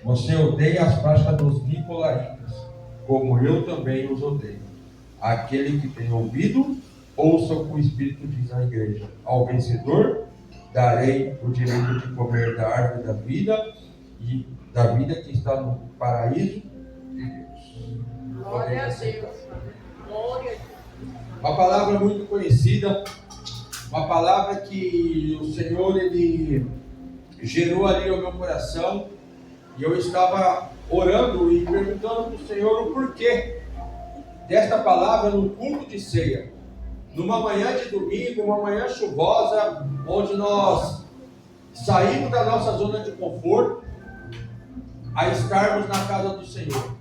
Você odeia as práticas dos nicolaítas, como eu também os odeio. Aquele que tem ouvido, ouça o que o Espírito diz à igreja. Ao vencedor, darei o direito de comer da árvore da vida e da vida que está no paraíso de Deus. Glória a Deus. Glória a Deus. Uma palavra muito conhecida, uma palavra que o Senhor, Ele gerou ali no meu coração, e eu estava orando e perguntando para o Senhor o porquê desta palavra no culto de ceia, numa manhã de domingo, uma manhã chuvosa, onde nós saímos da nossa zona de conforto a estarmos na casa do Senhor.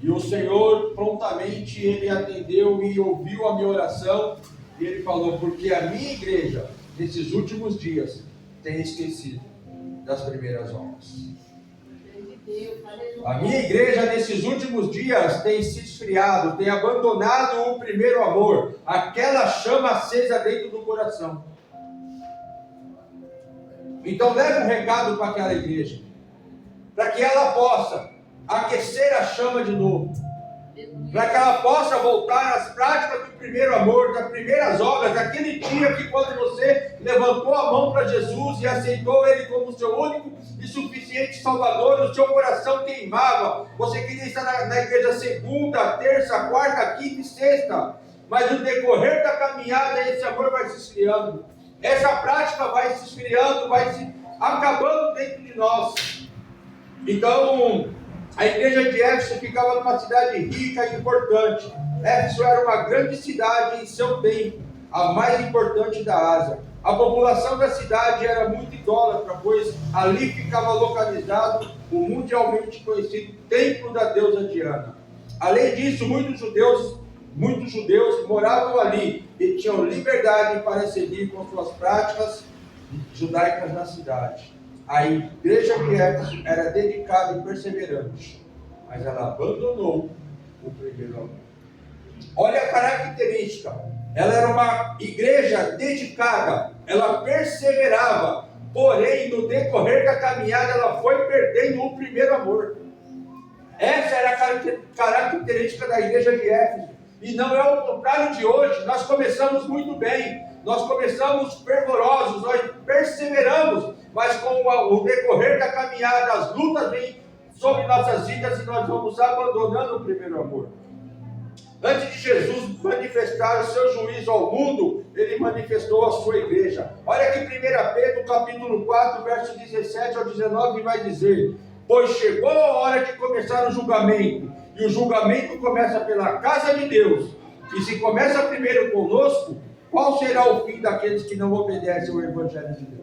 E o Senhor prontamente Ele atendeu e ouviu a minha oração, e Ele falou: porque a minha igreja nesses últimos dias tem esquecido das primeiras obras. A minha igreja nesses últimos dias tem se esfriado, tem abandonado o primeiro amor, aquela chama acesa dentro do coração. Então leve um recado para aquela igreja, para que ela possa aquecer a chama de novo, para que ela possa voltar às práticas do primeiro amor, das primeiras obras, daquele dia que quando você levantou a mão para Jesus e aceitou Ele como seu único e suficiente Salvador, o seu coração queimava, você queria estar na igreja segunda, terça, quarta, quinta e sexta, mas no decorrer da caminhada esse amor vai se esfriando, essa prática vai se esfriando, vai se acabando dentro de nós. Então, a igreja de Éfeso ficava numa cidade rica e importante. Éfeso era uma grande cidade em seu tempo, a mais importante da Ásia. A população da cidade era muito idólatra, pois ali ficava localizado o mundialmente conhecido templo da deusa Diana. Além disso, muitos judeus moravam ali e tinham liberdade para seguir com suas práticas judaicas na cidade. A igreja de Éfeso era dedicada e perseverante, mas ela abandonou o primeiro amor. Olha a característica, ela era uma igreja dedicada, ela perseverava, porém no decorrer da caminhada ela foi perdendo o primeiro amor. Essa era a característica da igreja de Éfeso, e não é o contrário de hoje. Nós começamos muito bem, nós começamos fervorosos, nós perseveramos, mas com o decorrer da caminhada, as lutas vêm sobre nossas vidas e nós vamos abandonando o primeiro amor. Antes de Jesus manifestar o seu juízo ao mundo, Ele manifestou a sua igreja. Olha aqui 1 Pedro capítulo 4, verso 17 ao 19, vai dizer: pois chegou a hora de começar o julgamento, e o julgamento começa pela casa de Deus. E se começa primeiro conosco, qual será o fim daqueles que não obedecem ao Evangelho de Deus?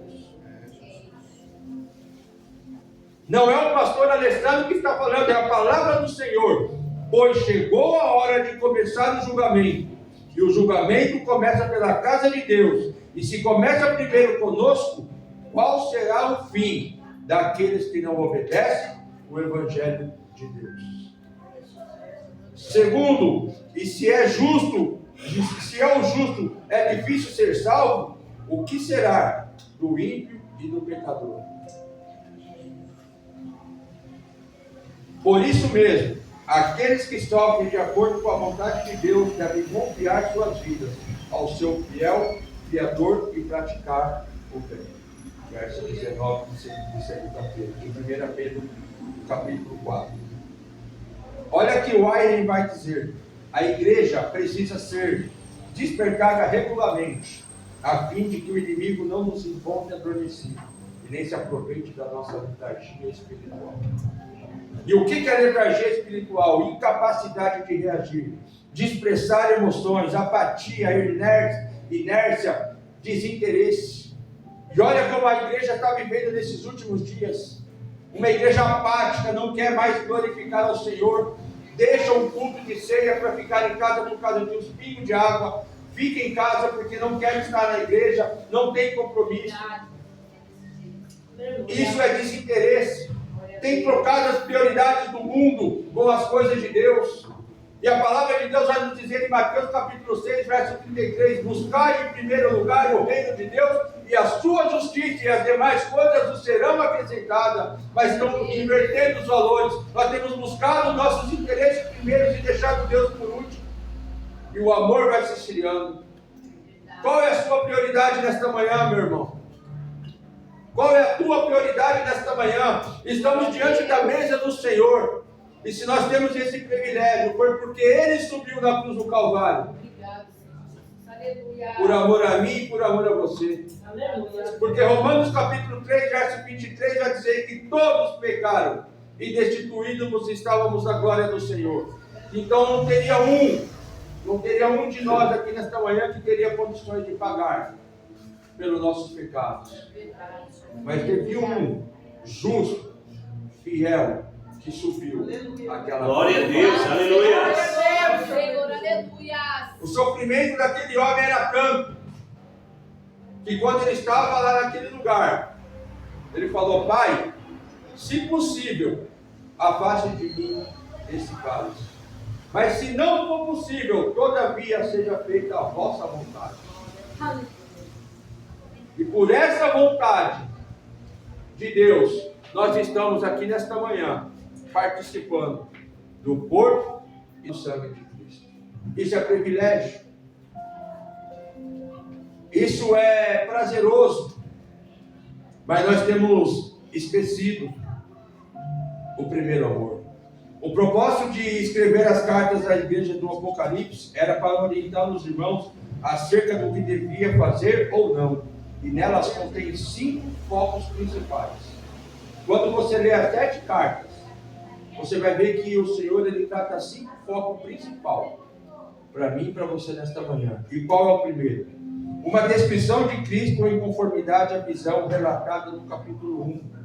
Não é o pastor Alessandro que está falando, é a palavra do Senhor. Pois chegou a hora de começar o julgamento, e o julgamento começa pela casa de Deus. E se começa primeiro conosco, qual será o fim daqueles que não obedecem o Evangelho de Deus? Segundo, e se é o justo é difícil ser salvo, o que será do ímpio e do pecador? Por isso mesmo, aqueles que sofrem de acordo com a vontade de Deus devem confiar suas vidas ao seu fiel Criador e praticar o bem. Verso 19 de segunda-feira, de 1 Pedro, capítulo 4. Olha que o Ayren vai dizer: a igreja precisa ser despertada regularmente, a fim de que o inimigo não nos encontre adormecido e nem se aproveite da nossa letargia espiritual. E o que é letargia espiritual? Incapacidade de reagir, de expressar emoções, apatia, inércia, desinteresse. E olha como a igreja está vivendo nesses últimos dias. Uma igreja apática, não quer mais glorificar ao Senhor, deixa um culto de ceia para ficar em casa por causa de uns pingos de água, fica em casa porque não quer estar na igreja, não tem compromisso. Isso é desinteresse. Tem trocado as prioridades do mundo com as coisas de Deus. E a palavra de Deus vai nos dizer em Mateus capítulo 6, verso 33, buscai em primeiro lugar o reino de Deus e a sua justiça e as demais coisas nos serão acrescentadas, mas estamos invertendo os valores. Nós temos buscado nossos interesses primeiros e deixado Deus por último, e o amor vai se esfriando. Qual é a sua prioridade nesta manhã, meu irmão? Qual é a tua prioridade nesta manhã? Estamos diante da mesa do Senhor. E se nós temos esse privilégio, foi porque Ele subiu na cruz do Calvário. Obrigado, Senhor. Aleluia. Por amor a mim e por amor a você. Aleluia. Porque Romanos capítulo 3, verso 23 vai dizer que todos pecaram e destituídos estávamos da glória do Senhor. Então não teria um de nós aqui nesta manhã que teria condições de pagar pelos nossos pecados. Mas teve um justo, fiel, que subiu aquela glória a Deus, aleluia. Senhor, aleluia. O sofrimento daquele homem era tanto que quando ele estava lá naquele lugar, ele falou: Pai, se possível, afaste de mim esse cálice. Mas se não for possível, todavia seja feita a vossa vontade. E por essa vontade de Deus, nós estamos aqui nesta manhã, participando do corpo e do sangue de Cristo. Isso é privilégio. Isso é prazeroso. Mas nós temos esquecido o primeiro amor. O propósito de escrever as cartas da igreja do Apocalipse era para orientar os irmãos acerca do que devia fazer ou não. E nelas contém 5 focos principais. Quando você lê as 7 cartas, você vai ver que o Senhor ele trata 5 focos principais para mim e para você nesta manhã. E qual é o primeiro? Uma descrição de Cristo em conformidade à visão relatada no capítulo 1.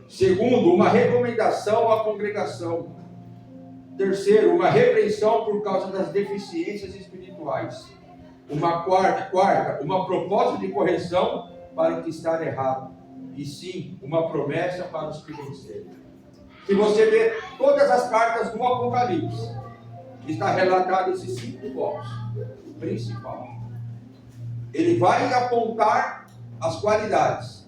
Segundo, uma recomendação à congregação. Terceiro, uma repreensão por causa das deficiências espirituais. Uma quarta, uma proposta de correção para o que está errado. E sim, uma promessa para os que vencerem. Se você ver todas as cartas do Apocalipse, está relatado esses 5 focos. O principal. Ele vai apontar as qualidades.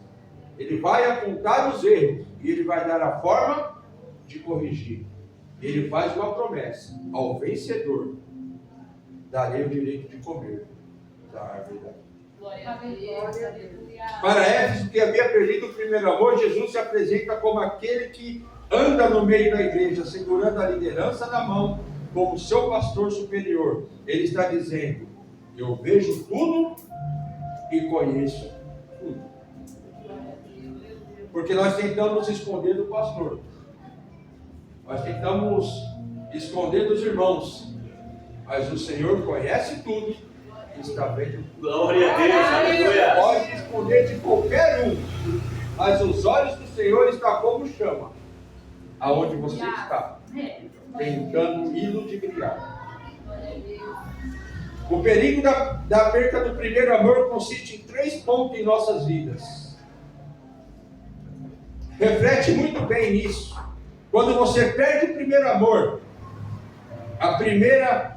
Ele vai apontar os erros. E ele vai dar a forma de corrigir. Ele faz uma promessa. Ao vencedor, darei o direito de comer da árvore da vida. Glória a Deus, aleluia. Para Éfeso, que havia perdido o primeiro amor, Jesus se apresenta como aquele que anda no meio da igreja, segurando a liderança na mão, como seu pastor superior. Ele está dizendo: eu vejo tudo e conheço tudo. Porque nós tentamos esconder do pastor. Nós tentamos esconder dos irmãos. Mas o Senhor conhece tudo e está vendo tudo. Glória a Deus, aleluia. Pode esconder de qualquer um, mas os olhos do Senhor estão como chama, aonde você está, tentando iludibriar. O perigo da perca do primeiro amor consiste em 3 pontos em nossas vidas. Reflete muito bem nisso. Quando você perde o primeiro amor, a primeira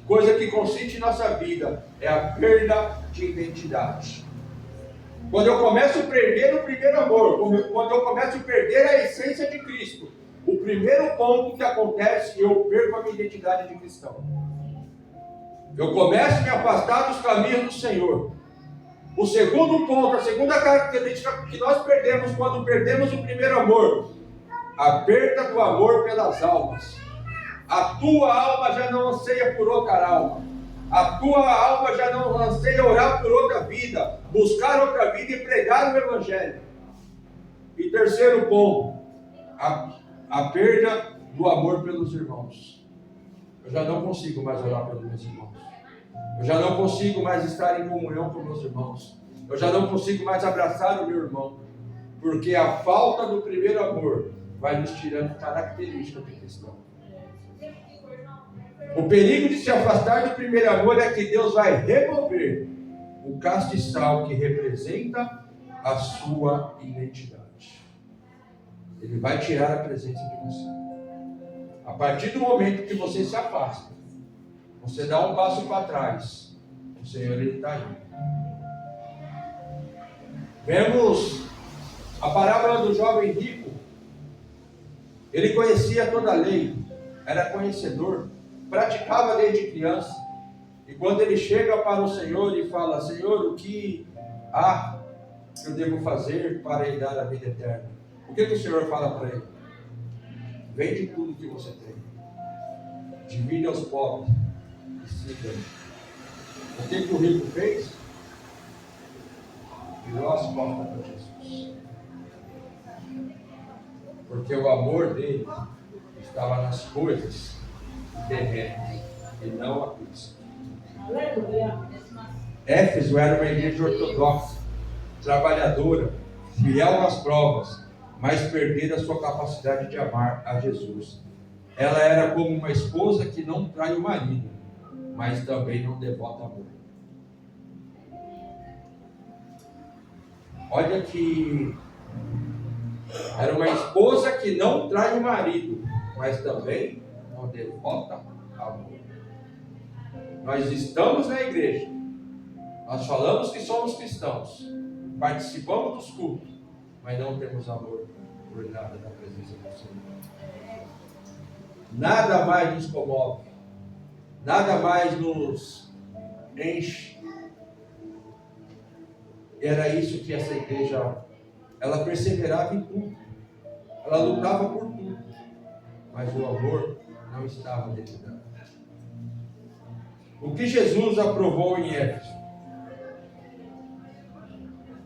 coisa que consiste em nossa vida é a perda de identidade. Quando eu começo a perder o primeiro amor, quando eu começo a perder a essência de Cristo, o primeiro ponto que acontece, eu perco a minha identidade de cristão. Eu começo a me afastar dos caminhos do Senhor. O segundo ponto, a segunda característica que nós perdemos quando perdemos o primeiro amor, a perda do amor pelas almas. A tua alma já não anseia por outra alma. A tua alma já não anseia orar por outra vida, buscar outra vida e pregar o Evangelho. E terceiro ponto, a perda do amor pelos irmãos. Eu já não consigo mais orar pelos meus irmãos. Eu já não consigo mais estar em comunhão com meus irmãos. Eu já não consigo mais abraçar o meu irmão. Porque a falta do primeiro amor vai nos tirando características de cristão. O perigo de se afastar do primeiro amor é que Deus vai remover o castiçal que representa a sua identidade. Ele vai tirar a presença de você. A partir do momento que você se afasta, você dá um passo para trás, o Senhor está aí. Vemos a parábola do jovem rico. Ele conhecia toda a lei, era conhecedor, praticava desde criança. E quando ele chega para o Senhor e fala: Senhor, o que há que eu devo fazer para herdar a vida eterna? O que o Senhor fala para ele? Vende tudo que você tem, divide aos pobres e siga-me. O que o rico fez? Virou as costas para Jesus. Porque o amor dele estava nas coisas terrenas e não a Cristo. Éfeso era uma igreja ortodoxa, trabalhadora, fiel nas provas, mas perdera a sua capacidade de amar a Jesus. Ela era como uma esposa que não trai o marido, mas também não devota amor. Olha que era uma esposa que não trai o marido, mas também não devota amor. Nós estamos na igreja, nós falamos que somos cristãos, participamos dos cultos, mas não temos amor por nada da presença do Senhor. Nada mais nos comove, nada mais nos enche. Era isso que essa igreja, ela perseverava em tudo, ela lutava por tudo, mas o amor não estava dentro dela. O que Jesus aprovou em Éfeso?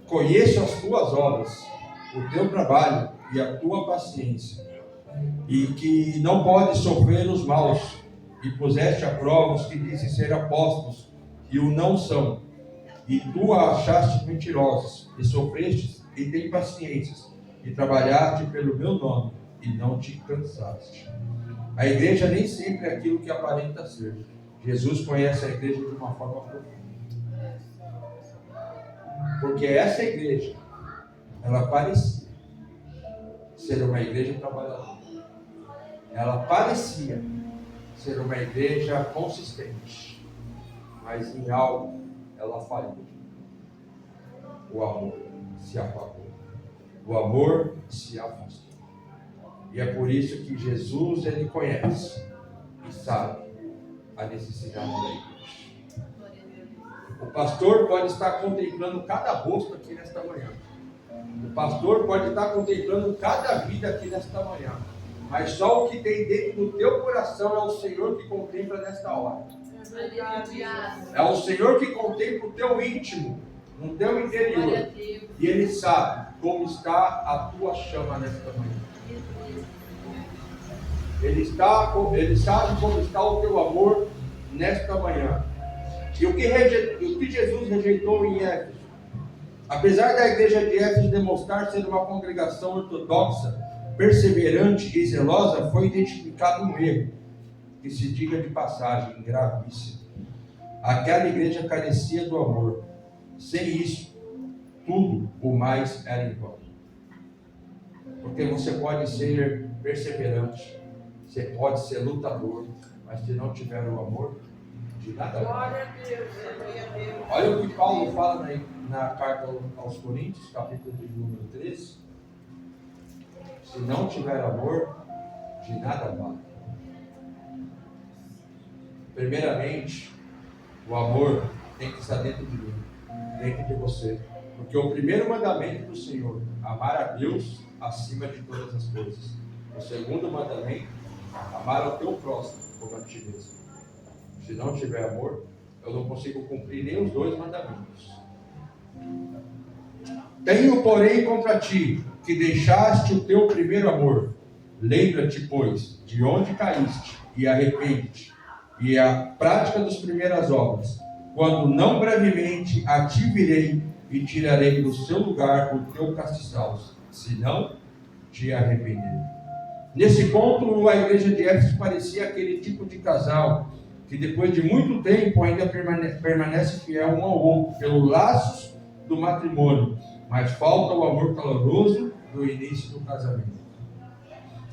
Conheço as tuas obras, o teu trabalho e a tua paciência, e que não podes sofrer os maus, e puseste a prova os que dizem ser apóstolos e o não são, e tu a achaste mentirosos, e sofrestes e tem paciências, e trabalhaste pelo meu nome, e não te cansaste. A igreja nem sempre é aquilo que aparenta ser. Jesus conhece a igreja de uma forma profunda. Porque essa igreja, ela parecia ser uma igreja trabalhadora. Ela parecia ser uma igreja consistente. Mas em algo ela falhou. O amor se apagou. O amor se afastou. E é por isso que Jesus, ele conhece e sabe a necessidade da igreja. O pastor pode estar contemplando cada rosto aqui nesta manhã. O pastor pode estar contemplando cada vida aqui nesta manhã. Mas só o que tem dentro do teu coração é o Senhor que contempla nesta hora. É o Senhor que contempla o teu íntimo, no teu interior. E Ele sabe como está a tua chama nesta manhã. Ele sabe como está o teu amor nesta manhã. E o que Jesus rejeitou em Éfeso? Apesar da igreja de Éfeso demonstrar ser uma congregação ortodoxa, perseverante e zelosa, foi identificado um erro, que se diga de passagem, gravíssimo. Aquela igreja carecia do amor. Sem isso, tudo o mais era em vão. Porque você pode ser perseverante, você pode ser lutador, mas se não tiver o amor, de nada vale. Olha o que Paulo fala na carta aos Coríntios, capítulo de número 13. Se não tiver amor, de nada vale. Primeiramente, o amor tem que estar dentro de mim, dentro de você. Porque o primeiro mandamento do Senhor, amar a Deus acima de todas as coisas. O segundo mandamento, amar ao teu próximo como a ti mesmo. Se não tiver amor, eu não consigo cumprir nem os dois mandamentos. Tenho, porém, contra ti, que deixaste o teu primeiro amor. Lembra-te, pois, de onde caíste, e arrepende-te, e a prática das primeiras obras, quando não brevemente a ti virei, e tirarei do seu lugar o teu castiçal, se não te arrepender. Nesse ponto, a igreja de Éfeso parecia aquele tipo de casal que depois de muito tempo ainda permanece fiel um ao outro, pelos laços do matrimônio, mas falta o amor caloroso do início do casamento.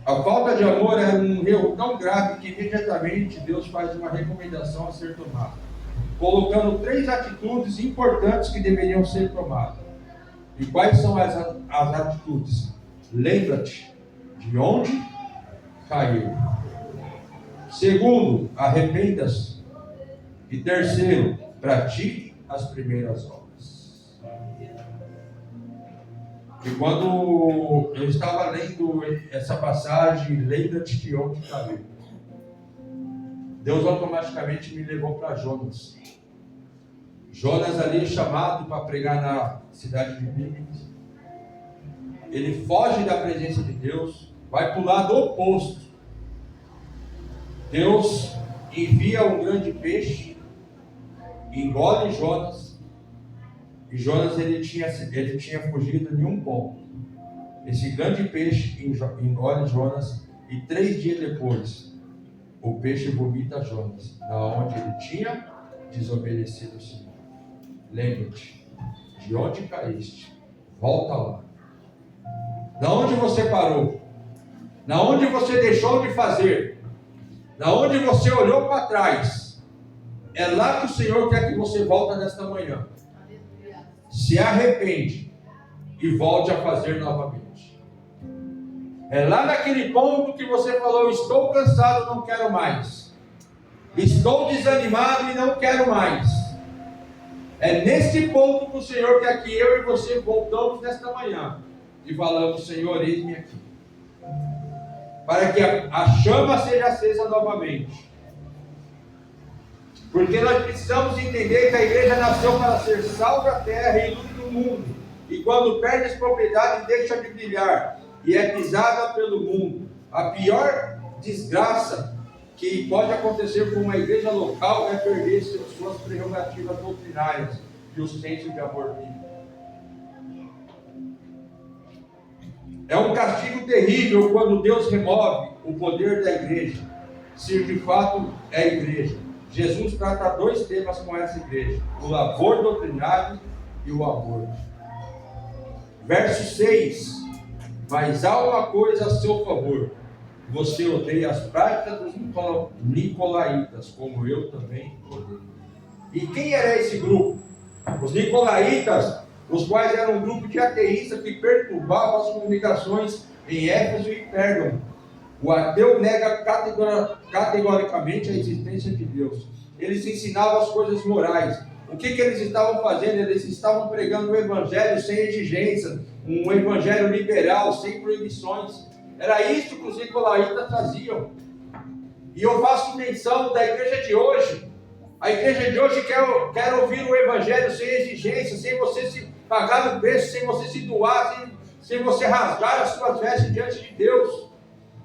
A falta de amor é um erro tão grave que imediatamente Deus faz uma recomendação a ser tomada, colocando 3 atitudes importantes que deveriam ser tomadas. E quais são as atitudes? Lembra-te de onde caiu. Segundo, arrependa-se. E terceiro, pratique as primeiras obras. E quando eu estava lendo essa passagem, lembra-te de onde caiu, Deus automaticamente me levou para Jonas. Jonas ali chamado para pregar na cidade de Nínive. Ele foge da presença de Deus, vai para o lado oposto. Deus envia um grande peixe, engole Jonas. E Jonas ele tinha fugido de um ponto. Esse grande peixe engole Jonas e 3 dias depois o peixe vomita Jonas, da onde ele tinha desobedecido o Senhor. Lembra-te de onde caíste, volta lá. Da onde você parou, da onde você deixou de fazer, da onde você olhou para trás, é lá que o Senhor quer que você volte nesta manhã. Se arrepende e volte a fazer novamente. É lá naquele ponto que você falou: estou cansado, não quero mais. Estou desanimado e não quero mais. É nesse ponto que o Senhor quer que eu e você voltamos nesta manhã e falamos: Senhor, eis-me aqui. Para que a chama seja acesa novamente. Porque nós precisamos entender que a igreja nasceu para ser sal da terra e luz do mundo. E quando perde as propriedades, deixa de brilhar e é pisada pelo mundo. A pior desgraça que pode acontecer com uma igreja local é perder suas prerrogativas doutrinárias e o senso de amor bíblico. É um castigo terrível quando Deus remove o poder da igreja, se de fato é a igreja. Jesus trata 2 temas com essa igreja: o labor doutrinário e o amor. Verso 6: mas há uma coisa a seu favor: você odeia as práticas dos nicolaítas, como eu também odeio. E quem era esse grupo? Os nicolaítas, os quais eram um grupo de ateístas que perturbavam as comunicações em Éfeso e Pérgamo. O ateu nega categoricamente a existência de Deus. Eles ensinavam as coisas morais. O que eles estavam fazendo? Eles estavam pregando um evangelho sem exigências, um evangelho liberal, sem proibições. Era isso que os nicolaítas faziam. E eu faço menção da igreja de hoje. A igreja de hoje quer ouvir o evangelho sem exigência, sem você se pagar o preço, sem você se doar, sem você rasgar as suas vestes diante de Deus.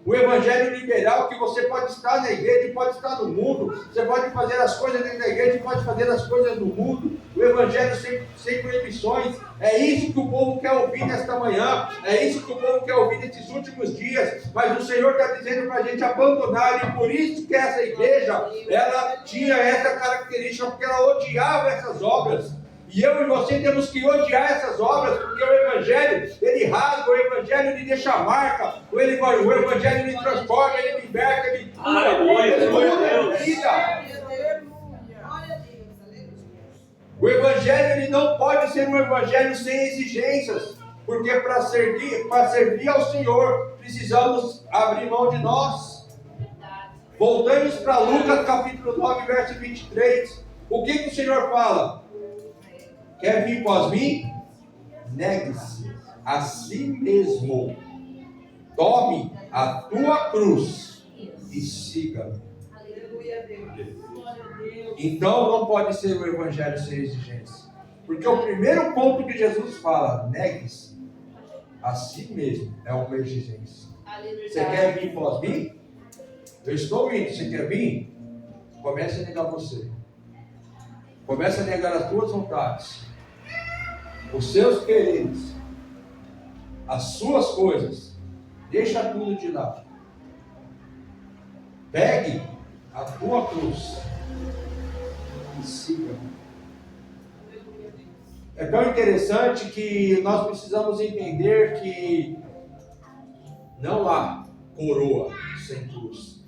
O evangelho liberal, que você pode estar na igreja, pode estar no mundo, você pode fazer as coisas dentro da igreja, pode fazer as coisas no mundo. O evangelho sem proibições. É isso que o povo quer ouvir nesta manhã, é isso que o povo quer ouvir nesses últimos dias. Mas o Senhor está dizendo para a gente abandonar, e por isso que essa igreja, ela tinha essa característica, porque ela odiava essas obras. E eu e você temos que odiar essas obras, porque o Evangelho, ele rasga, o Evangelho, ele deixa a marca, o Evangelho, ele transforma, ele liberta, ele cura, ele muda a vida. O Evangelho, ele não pode ser um Evangelho sem exigências, porque para servir ao Senhor, precisamos abrir mão de nós. Voltamos para Lucas capítulo 9, verso 23. O que o Senhor fala? Quer vir após mim? Negue-se a si mesmo. Tome a tua cruz e siga-me. Então não pode ser o evangelho sem exigência. Porque o primeiro ponto que Jesus fala, negue-se a si mesmo, é uma exigência. Você quer vir após mim? Eu estou indo. Você quer vir? Comece a negar você. Comece a negar as tuas vontades, os seus quereres, as suas coisas. Deixa tudo de lado. Pegue a tua cruz e siga. É tão interessante que nós precisamos entender que não há coroa sem cruz.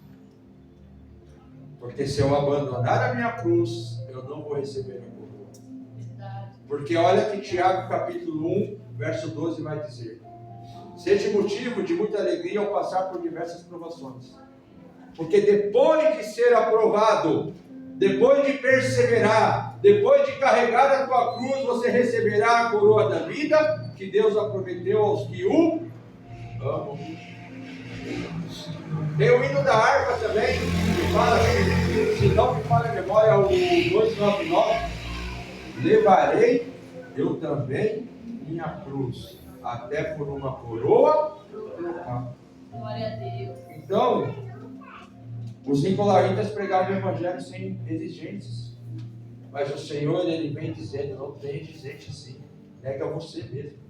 Porque se eu abandonar a minha cruz, eu não vou receber a coroa. Porque olha que Tiago capítulo 1, o verso 12 vai dizer: seja motivo de muita alegria ao passar por diversas provações, porque depois de ser aprovado, depois de perseverar, depois de carregar a tua cruz, você receberá a coroa da vida que Deus a prometeu aos que o amam. Tem o hino da harpa também, que fala, se não me falha a memória, o 299: levarei eu também minha cruz, até por uma coroa trocar. Glória a Deus. Então, os nicolaítas pregavam o evangelho sem exigências, mas o Senhor, ele vem dizendo: não tem exigência assim, nega você mesmo.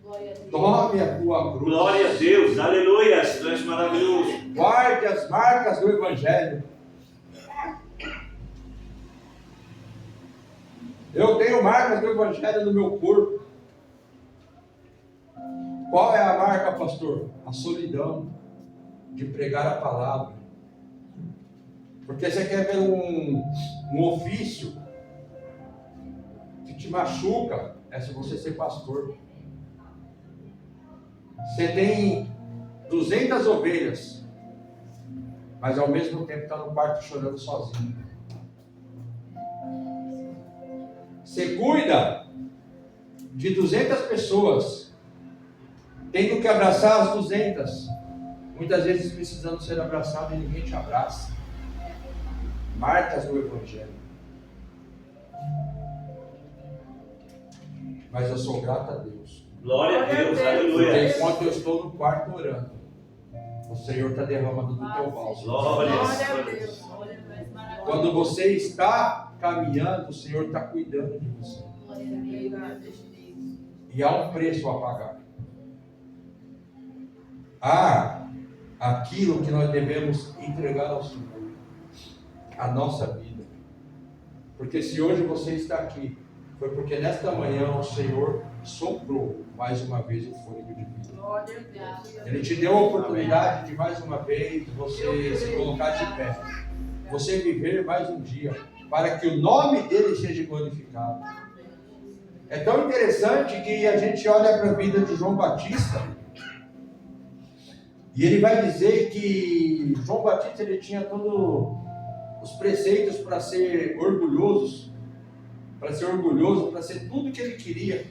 Glória a Deus. Tome a tua cruz. Glória a Deus, aleluia, tu és maravilhoso. Guarde as marcas do evangelho. Eu tenho marcas do evangelho no meu corpo. Qual é a marca, pastor? A solidão de pregar a palavra. Porque você quer ver um ofício que te machuca, é se você ser pastor. Você tem 200 ovelhas, mas ao mesmo tempo está no quarto chorando sozinho. Você cuida de 200 pessoas, tendo que abraçar as 200, muitas vezes precisando ser abraçado e ninguém te abraça. Marcas do evangelho. Mas eu sou grato a Deus, Glória a Deus, porque aleluia. enquanto eu estou no quarto orando, o Senhor está derramando do teu bálsamo. Glória a Glória a Deus. Deus. Glória a Deus. Maravilhoso. Quando você está caminhando, o Senhor está cuidando de você. Glória a Deus. E há um preço a pagar. Há aquilo que nós devemos entregar ao Senhor, a nossa vida. Porque se hoje você está aqui, foi porque nesta manhã o Senhor soprou mais uma vez o fôlego de vida. Glória a Deus. Ele te deu a oportunidade de mais uma vez você se colocar de pé, você viver mais um dia, para que o nome dele seja glorificado. É tão interessante que a gente olha para a vida de João Batista e ele vai dizer que João Batista ele tinha todos os preceitos para ser orgulhoso, para ser tudo que ele queria.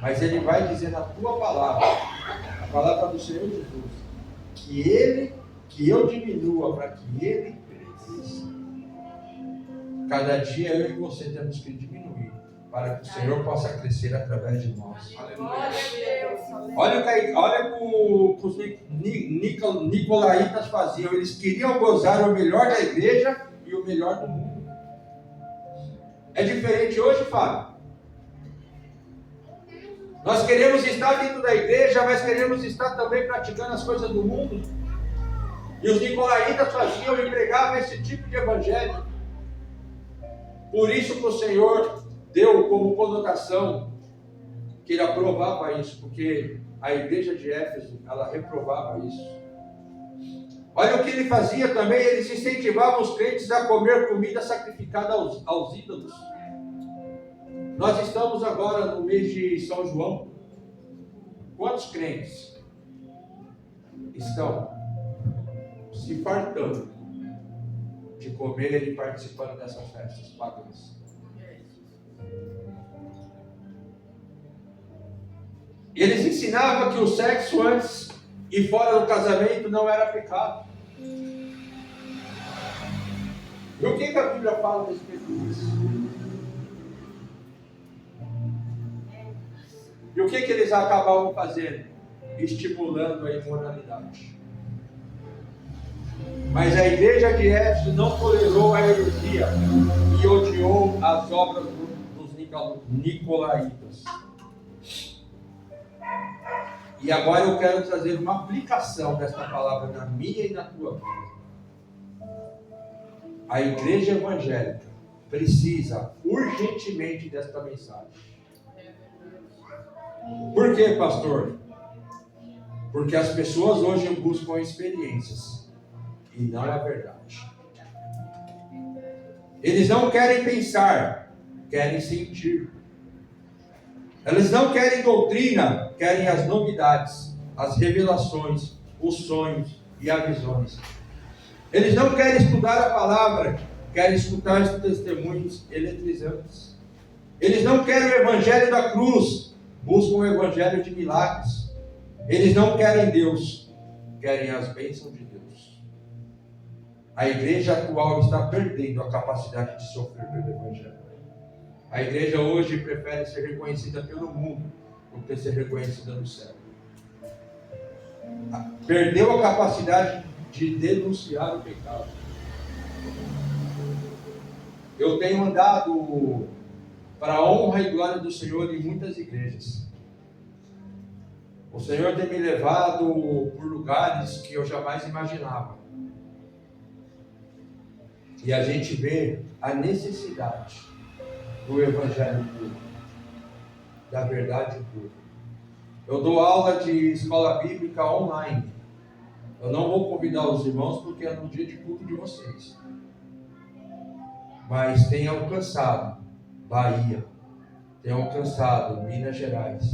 Mas ele vai dizer na tua palavra, a palavra do Senhor Jesus, que eu diminua para que ele cresça. Cada dia eu e você temos que diminuir para que o Senhor possa crescer através de nós. Glória a Deus. Olha o que os nicolaítas faziam. Eles queriam gozar o melhor da igreja e o melhor do mundo. É diferente hoje, Fábio. Nós queremos estar dentro da igreja, mas queremos estar também praticando as coisas do mundo. E os nicolaítas faziam e pregavam esse tipo de evangelho. Por isso que o Senhor deu como conotação que ele aprovava isso, porque a igreja de Éfeso, ela reprovava isso. Olha o que ele fazia também, ele incentivava os crentes a comer comida sacrificada aos ídolos. Nós estamos agora no mês de São João. Quantos crentes estão se fartando de comer e participando dessas festas pagãs? Eles ensinavam que o sexo antes e fora do casamento não era pecado. E o que a Bíblia fala a respeito disso? E o que eles acabavam fazendo? Estimulando a imoralidade. Mas a igreja de Éfeso não tolerou a heresia e odiou as obras dos nicolaítas. E agora eu quero trazer uma aplicação desta palavra na minha e na tua vida. A igreja evangélica precisa urgentemente desta mensagem. Por quê, pastor? Porque as pessoas hoje buscam experiências e não a verdade. Eles não querem pensar, querem sentir. Eles não querem doutrina, querem as novidades, as revelações, os sonhos e as visões. Eles não querem estudar a palavra, querem escutar os testemunhos eletrizantes. Eles não querem o evangelho da cruz, buscam o evangelho de milagres. Eles não querem Deus, querem as bênçãos de Deus. A igreja atual está perdendo a capacidade de sofrer pelo evangelho. A igreja hoje prefere ser reconhecida pelo mundo do que ser reconhecida no céu. Perdeu a capacidade de denunciar o pecado. Eu tenho andado para a honra e glória do Senhor em muitas igrejas. O Senhor tem me levado por lugares que eu jamais imaginava. E a gente vê a necessidade do evangelho puro, da verdade pura. Eu dou aula de escola bíblica online. Eu não vou convidar os irmãos porque é no dia de culto de vocês. Mas tem alcançado Bahia, tem alcançado Minas Gerais.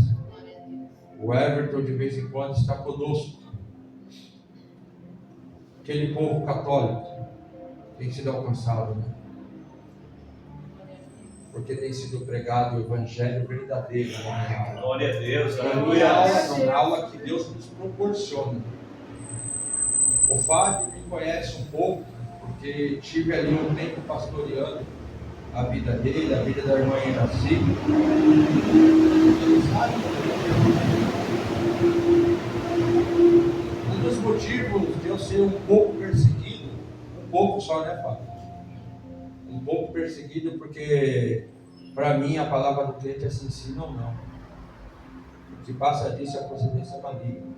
O Everton de vez em quando está conosco. Aquele povo católico tem sido alcançado, né? Porque tem sido pregado o evangelho verdadeiro. Glória a Deus, É uma aleluia. aula que Deus nos proporciona. O Fábio me conhece um pouco, porque tive ali um tempo pastoreando a vida dele, a vida da irmã Iraci. Ele sabe. Um dos motivos de eu ser um pouco perseguido, um pouco só, né, Fábio? Um pouco perseguido porque, para mim, a palavra do crente é sim, sim, não, não. O que passa disso é a procedência maligna.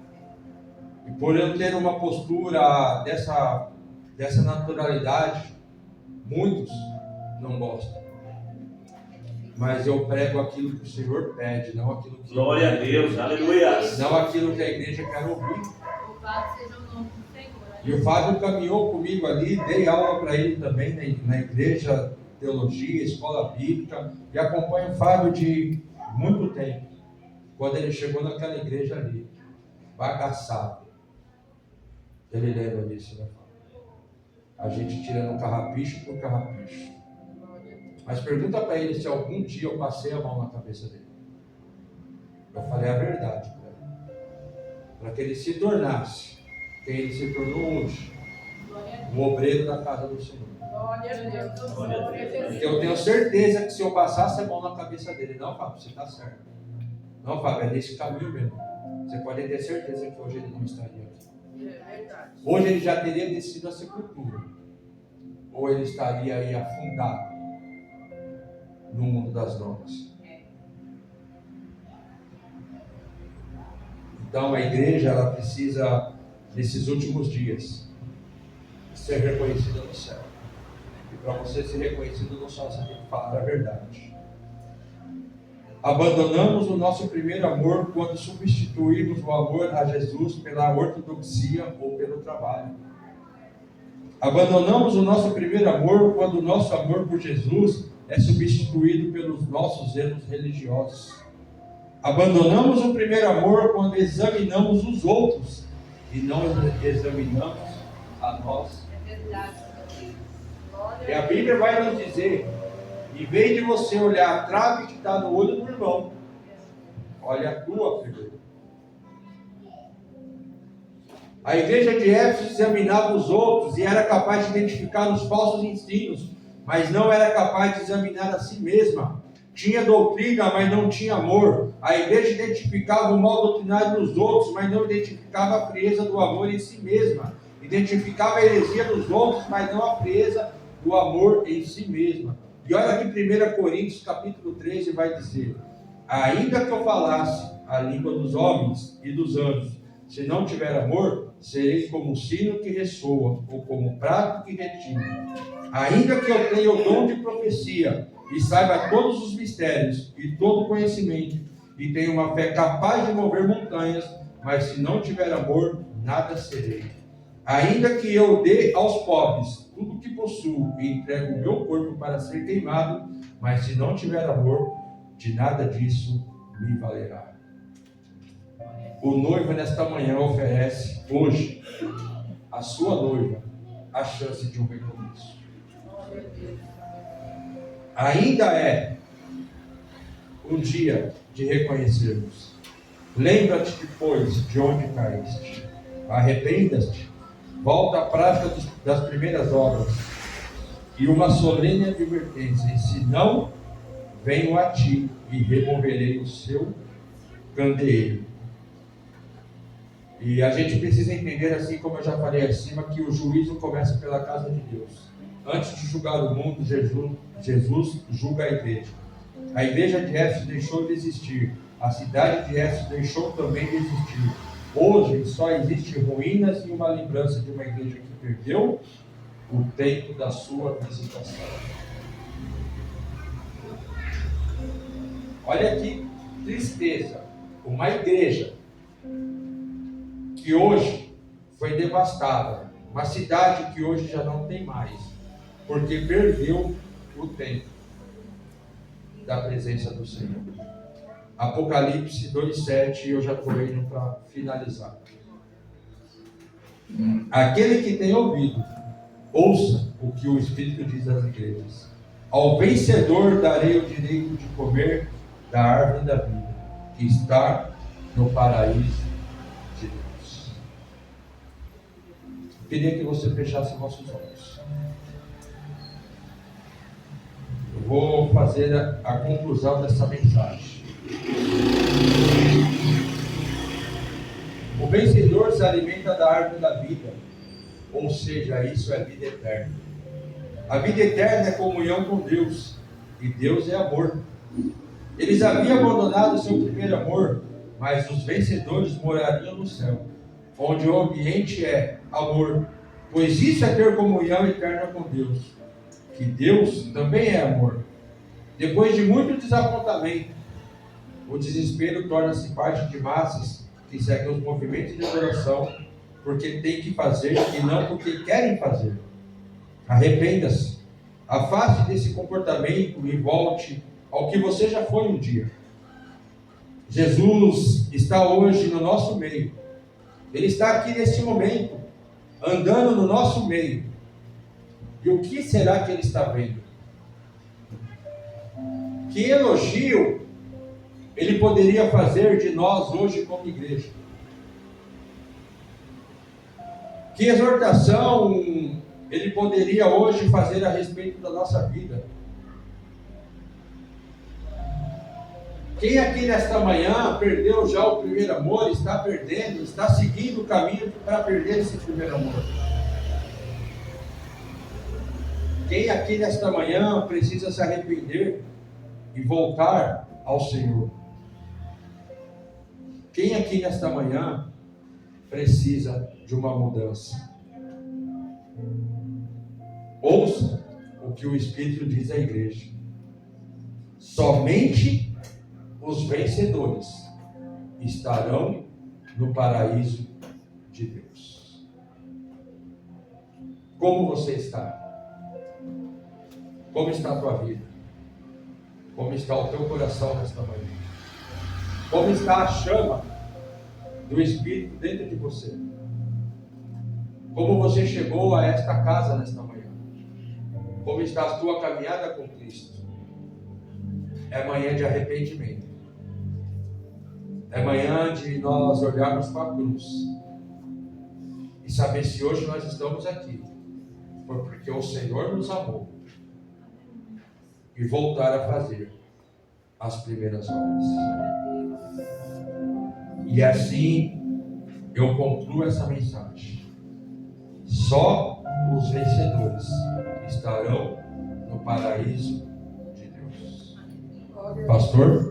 E por eu ter uma postura dessa naturalidade, muitos não gostam. Mas eu prego aquilo que o Senhor pede, não aquilo que... Glória a Deus, aleluia. Não aquilo que a igreja quer ouvir. Louvado seja o nome do Senhor. E o Fábio caminhou comigo ali, dei aula para ele também na igreja, teologia, escola bíblica, e acompanho o Fábio de muito tempo. Quando ele chegou naquela igreja ali, bagaçado. Ele lembra disso, né, Fábio? A gente tirando carrapicho por carrapicho. Mas pergunta para ele se algum dia eu passei a mão na cabeça dele. Eu falei a verdade para ele. Para que ele se tornasse quem ele se tornou hoje. O obreiro da casa do Senhor. Glória a Deus. Glória a Deus. Porque eu tenho certeza que se eu passasse a mão na cabeça dele, não, Fábio, você está certo. Não, Fábio, é nesse caminho mesmo. Você pode ter certeza que hoje ele não estaria aqui. É verdade. Hoje ele já teria descido a sepultura. Ou ele estaria aí afundado no mundo das drogas. Então a igreja, ela precisa, nesses últimos dias, ser reconhecida no céu. E para você ser reconhecido no céu, você tem que falar a verdade. Abandonamos o nosso primeiro amor quando substituímos o amor a Jesus pela ortodoxia ou pelo trabalho. Abandonamos o nosso primeiro amor quando o nosso amor por Jesus é substituído pelos nossos zelos religiosos. Abandonamos o primeiro amor quando examinamos os outros e não examinamos a nós. É verdade. E a Bíblia vai nos dizer, em vez de você olhar a trave que está no olho do irmão, olha a tua primeiro. A igreja de Éfeso examinava os outros e era capaz de identificar os falsos ensinos, mas não era capaz de examinar a si mesma. Tinha doutrina, mas não tinha amor. A igreja identificava o mal doutrinário nos outros, mas não identificava a frieza do amor em si mesma. Identificava a heresia dos outros, mas não a frieza do amor em si mesma. E olha que 1 Coríntios capítulo 13 vai dizer: ainda que eu falasse a língua dos homens e dos anjos, se não tiver amor, serei como um sino que ressoa, ou como um prato que retine. Ainda que eu tenha o dom de profecia, e saiba todos os mistérios, e todo o conhecimento, e tenha uma fé capaz de mover montanhas, mas se não tiver amor, nada serei. Ainda que eu dê aos pobres tudo o que possuo, e entregue o meu corpo para ser queimado, mas se não tiver amor, de nada disso me valerá. O noivo nesta manhã oferece hoje à sua noiva a chance de um recomeço. Ainda é um dia de reconhecermos. Lembra-te, pois, de onde caíste. Arrependa-te, volta à prática das primeiras obras. E uma solene advertência: e se não, venho a ti e removerei o seu candeeiro. E a gente precisa entender, assim como eu já falei acima, que o juízo começa pela casa de Deus. Antes de julgar o mundo, Jesus julga a igreja. A igreja de Éfeso deixou de existir. A cidade de Éfeso deixou também de existir. Hoje só existe ruínas e uma lembrança de uma igreja que perdeu o tempo da sua visitação. Olha que tristeza. Uma igreja que hoje foi devastada. Uma cidade que hoje já não tem mais. Porque perdeu o tempo da presença do Senhor. Apocalipse 2:7, eu já estou indo para finalizar. Aquele que tem ouvido, ouça o que o Espírito diz às igrejas. Ao vencedor darei o direito de comer da árvore da vida, que está no paraíso de Deus. Eu queria que você fechasse vossos olhos. Eu vou fazer a conclusão dessa mensagem. O vencedor se alimenta da árvore da vida, ou seja, isso é vida eterna. A vida eterna é comunhão com Deus, e Deus é amor. Eles haviam abandonado seu primeiro amor, mas os vencedores morariam no céu, onde o ambiente é amor, pois isso é ter comunhão eterna com Deus, que Deus também é amor. Depois de muito desapontamento, o desespero torna-se parte de massas que seguem os movimentos de adoração porque tem que fazer e não porque querem fazer. Arrependa-se, afaste desse comportamento e volte ao que você já foi um dia. Jesus está hoje no nosso meio. Ele está aqui neste momento, andando no nosso meio. E o que será que ele está vendo? Que elogio ele poderia fazer de nós hoje como igreja? Que exortação ele poderia hoje fazer a respeito da nossa vida? Quem aqui nesta manhã perdeu já o primeiro amor, está perdendo, está seguindo o caminho para perder esse primeiro amor? Quem aqui nesta manhã precisa se arrepender e voltar ao Senhor? Quem aqui nesta manhã precisa de uma mudança? Ouça o que o Espírito diz à igreja. Somente os vencedores estarão no paraíso de Deus. Como você está? Como está a tua vida? Como está o teu coração nesta manhã? Como está a chama do Espírito dentro de você? Como você chegou a esta casa nesta manhã? Como está a tua caminhada com Cristo? É manhã de arrependimento. É manhã de nós olharmos para a cruz e saber se hoje nós estamos aqui foi porque o Senhor nos amou e voltar a fazer as primeiras obras. E assim eu concluo essa mensagem. Só os vencedores estarão no paraíso de Deus. Pastor?